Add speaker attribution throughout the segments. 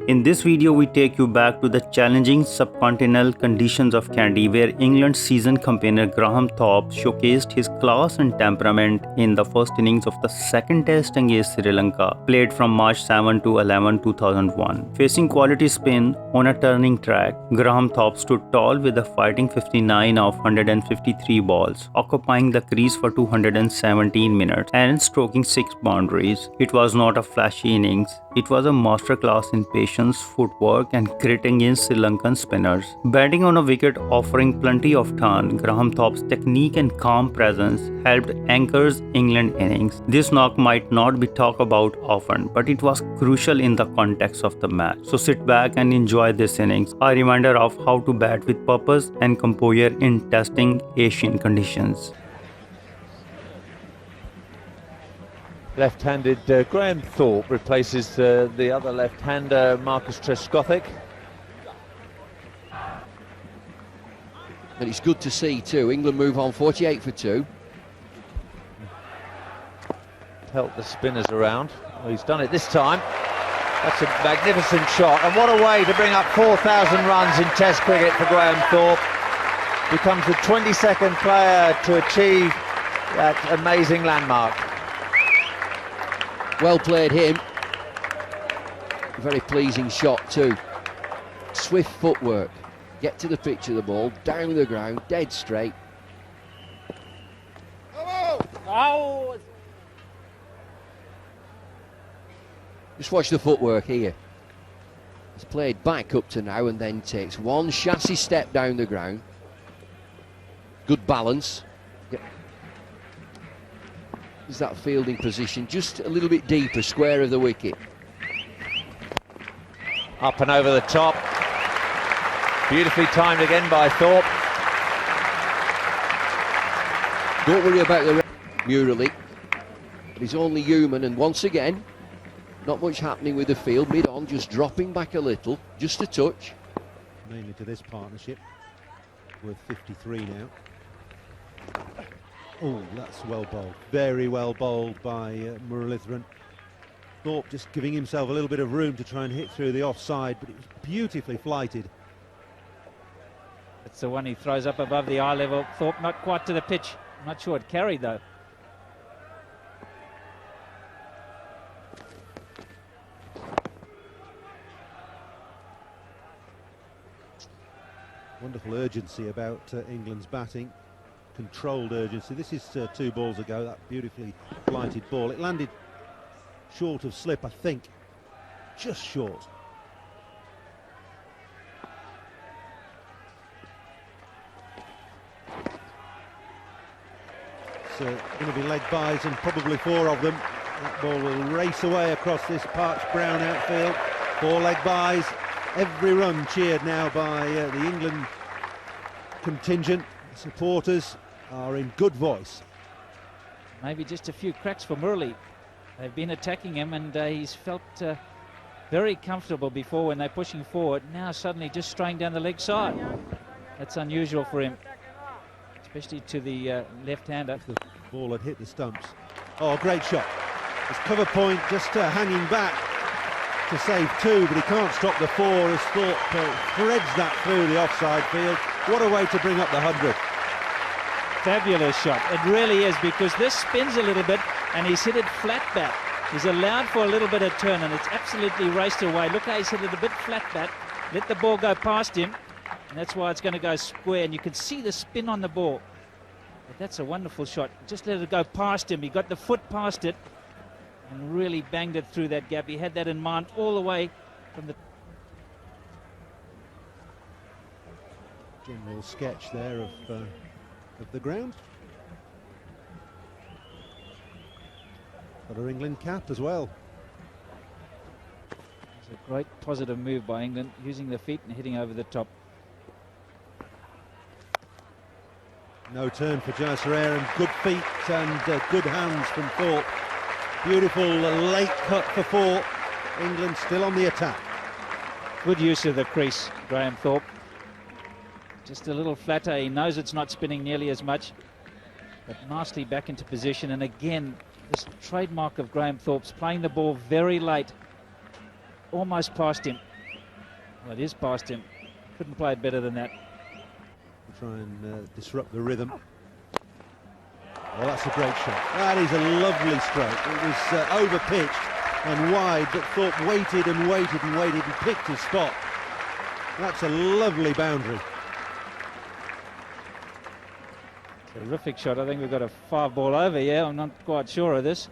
Speaker 1: In this video, we take you back to the challenging subcontinental conditions of Kandy, where England's seasoned campaigner Graham Thorpe showcased his class and temperament in the first innings of the second test against Sri Lanka, played from March 7 to 11, 2001. Facing quality spin on a turning track, Graham Thorpe stood tall with a fighting 59 of 153 balls, occupying the crease for 217 minutes and stroking 6 boundaries. It was not a flashy innings, it was a masterclass in patience, footwork, and grit against Sri Lankan spinners. Batting on a wicket offering plenty of turn, Graham Thorpe's technique and calm presence helped anchors England innings. This knock might not be talked about often, but it was crucial in the context of the match. So sit back and enjoy this innings, a reminder of how to bat with purpose and composure in testing Asian conditions.
Speaker 2: Left-handed Graham Thorpe replaces the other left-hander Marcus Trescothick.
Speaker 3: And it's good to see too. England move on 48 for 2.
Speaker 2: Help the spinners around. Well, he's done it this time. That's a magnificent shot, and what a way to bring up 4,000 runs in Test cricket for Graham Thorpe. Becomes the 22nd player to achieve that amazing landmark.
Speaker 3: Well played him. Very pleasing shot too. Swift footwork. Get to the pitch of the ball, down the ground, dead straight.
Speaker 4: Oh.
Speaker 3: Just watch the footwork here. He's played back up to now and then takes one chassis step down the ground. Good balance. Is that fielding position just a little bit deeper, square of the wicket.
Speaker 2: Up and over the top. Beautifully timed again by Thorpe.
Speaker 3: Don't worry about the murally. He's only human, and once again, not much happening with the field. Mid-on, just dropping back a little, just a touch.
Speaker 5: Mainly to this partnership, worth 53 now. Oh, that's well bowled. Very well bowled by Muralitharan. Thorpe just giving himself a little bit of room to try and hit through the offside, but it was beautifully flighted.
Speaker 4: It's the one he throws up above the eye level. Thorpe not quite to the pitch. I'm not sure it carried though.
Speaker 5: Wonderful urgency about England's batting. Controlled urgency. This is 2 balls ago, that beautifully flighted ball. It landed short of slip, I think. Just short. It's going to be leg byes, and probably 4 of them. That ball will race away across this parched brown outfield. 4 leg byes. Every run cheered now by the England contingent. Supporters are in good voice.
Speaker 4: Maybe just a few cracks for Murali. They've been attacking him, and he's felt very comfortable before when they're pushing forward. Now suddenly just straying down the leg side. That's unusual for him, especially to the left-hander.
Speaker 5: The ball had hit the stumps. Oh, great shot. His cover point just hanging back to save 2, but he can't stop the 4 as Thorpe threads that through the offside field. What a way to bring up the 100.
Speaker 4: Fabulous shot. It really is, because this spins a little bit and he's hit it flat bat. He's allowed for a little bit of turn and it's absolutely raced away. Look how he's hit it a bit flat bat. Let the ball go past him, and that's why it's going to go square, and you can see the spin on the ball. But that's a wonderful shot. Just let it go past him. He got the foot past it and really banged it through that gap. He had that in mind all the way from the
Speaker 5: general sketch there of the ground. Got her England cap as well.
Speaker 4: It's a great positive move by England, using the feet and hitting over the top.
Speaker 5: No turn for Jayasuriya, and good feet and good hands from Thorpe. Beautiful late cut for 4. England still on the attack.
Speaker 4: Good use of the crease, Graham Thorpe. Just a little flatter. He knows it's not spinning nearly as much, but nicely back into position. And again, this trademark of Graham Thorpe's playing the ball very late, almost past him. Well, it is past him. Couldn't play it better than that.
Speaker 5: Try and disrupt the rhythm. Oh, that's a great shot. That is a lovely stroke. It was over pitched and wide, but Thorpe waited and waited and waited and picked his spot. That's a lovely boundary.
Speaker 4: Terrific shot. I think we've got a 5-ball over. Yeah, I'm not quite sure of this.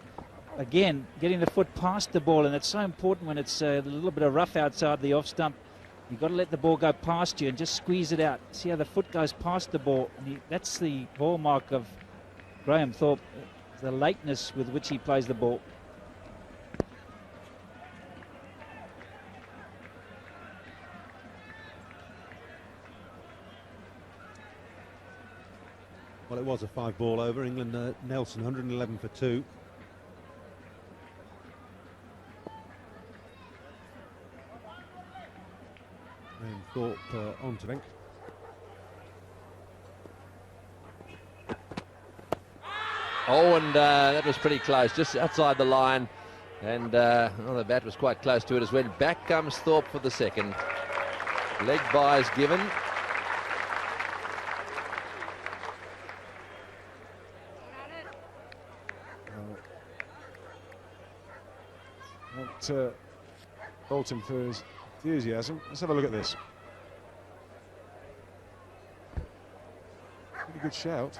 Speaker 4: Again, getting the foot past the ball, and it's so important when it's a little bit of rough outside the off stump. You've got to let the ball go past you and just squeeze it out. See how the foot goes past the ball. And that's the hallmark of Graham Thorpe, the lateness with which he plays the ball.
Speaker 5: Well, it was a 5-ball over. England, Nelson, 111 for 2. And Thorpe on to Bank.
Speaker 3: Oh, and that was pretty close, just outside the line. And the bat was quite close to it as well. Back comes Thorpe for the second. Leg byes given.
Speaker 6: Not fault him for his enthusiasm. Let's have a look at this. Pretty good shout.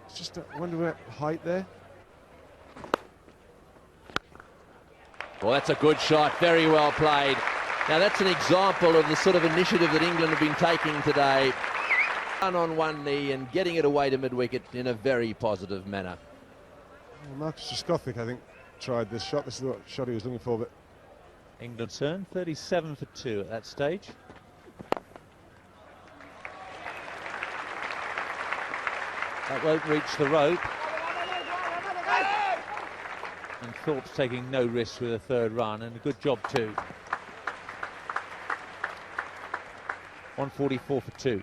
Speaker 6: It's just I wonder about height there.
Speaker 3: Well, that's a good shot, very well played. Now that's an example of the sort of initiative that England have been taking today. On one knee and getting it away to mid-wicket in a very positive manner.
Speaker 6: Well, Marcus Trescothick, I think, tried this shot. This is the shot he was looking for, but
Speaker 2: England's turn, 37 for 2 at that stage. That won't reach the rope. And Thorpe's taking no risks with a third run, and a good job too. 144 for 2.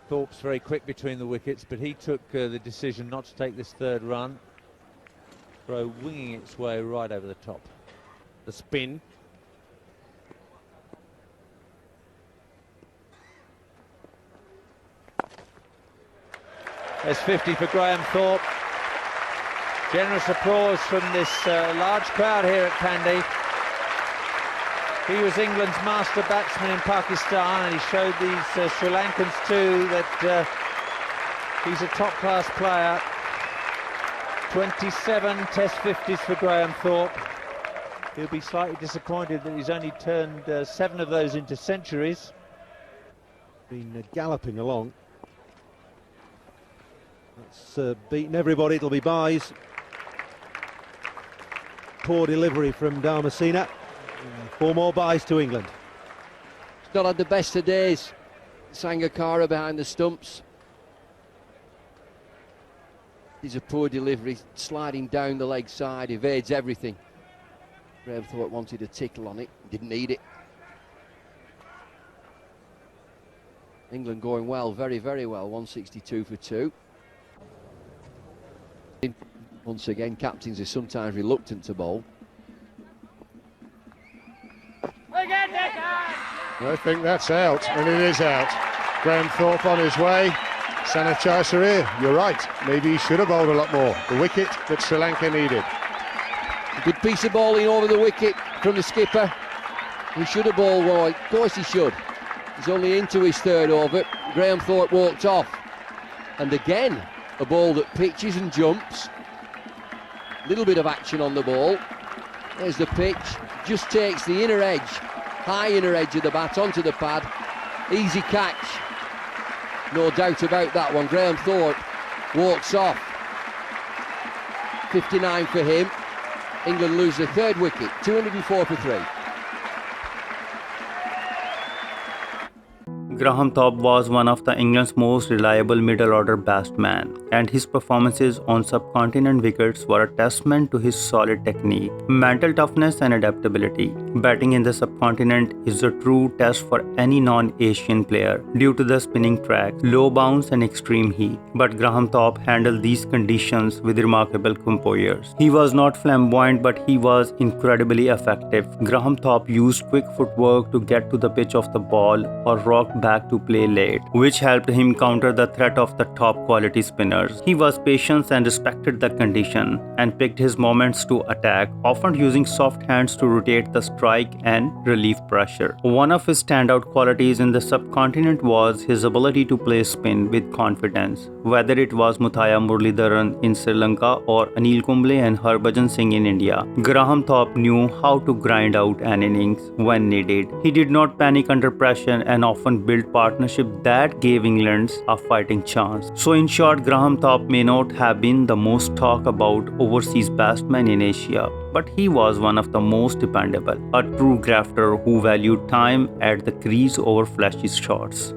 Speaker 2: Thorpe's very quick between the wickets, but he took the decision not to take this third run. Throw winging its way right over the top. The spin. There's 50 for Graham Thorpe. Generous applause from this large crowd here at Kandy. He was England's master batsman in Pakistan, and he showed these Sri Lankans too that he's a top-class player. 27 Test 50s for Graham Thorpe. He'll be slightly disappointed that he's only turned 7 of those into centuries.
Speaker 5: Been galloping along. That's beaten everybody. It'll be byes. Poor delivery from Dharmasena. 4 more byes to England.
Speaker 3: He's not had the best of days. Sangakkara behind the stumps. He's a poor delivery, sliding down the leg side, evades everything. Graham Thorpe wanted a tickle on it, didn't need it. England going well, very, very well, 162 for 2. Once again, captains are sometimes reluctant to bowl.
Speaker 6: I think that's out, and it is out. Graham Thorpe on his way. Sanachai Sarir, you're right. Maybe he should have bowled a lot more. The wicket that Sri Lanka needed.
Speaker 3: A good piece of bowling over the wicket from the skipper. He should have bowled wide. Of course he should. He's only into his third over. Graham Thorpe walked off. And again, a ball that pitches and jumps. Little bit of action on the ball. There's the pitch. Just takes the inner edge, high inner edge of the bat onto the pad. Easy catch. No doubt about that one. Graham Thorpe walks off. 59 for him. England lose the third wicket, 204 for 3.
Speaker 1: Graham Thorpe was one of the England's most reliable middle-order batsmen, and his performances on subcontinent wickets were a testament to his solid technique, mental toughness and adaptability. Batting in the subcontinent is a true test for any non-Asian player due to the spinning track, low bounce and extreme heat. But Graham Thorpe handled these conditions with remarkable composure. He was not flamboyant, but he was incredibly effective. Graham Thorpe used quick footwork to get to the pitch of the ball or rock back to play late, which helped him counter the threat of the top quality spinners. He was patient and respected the condition and picked his moments to attack, often using soft hands to rotate the strike and relieve pressure. One of his standout qualities in the subcontinent was his ability to play spin with confidence, whether it was Muthaiya Muralidharan in Sri Lanka or Anil Kumble and Harbhajan Singh in India. Graham Thorpe knew how to grind out an innings when needed. He did not panic under pressure and often built partnerships that gave England a fighting chance. So in short, Graham Thorpe may not have been the most talked about overseas batsman in Asia, but he was one of the most dependable, a true grafter who valued time at the crease over flashy shots.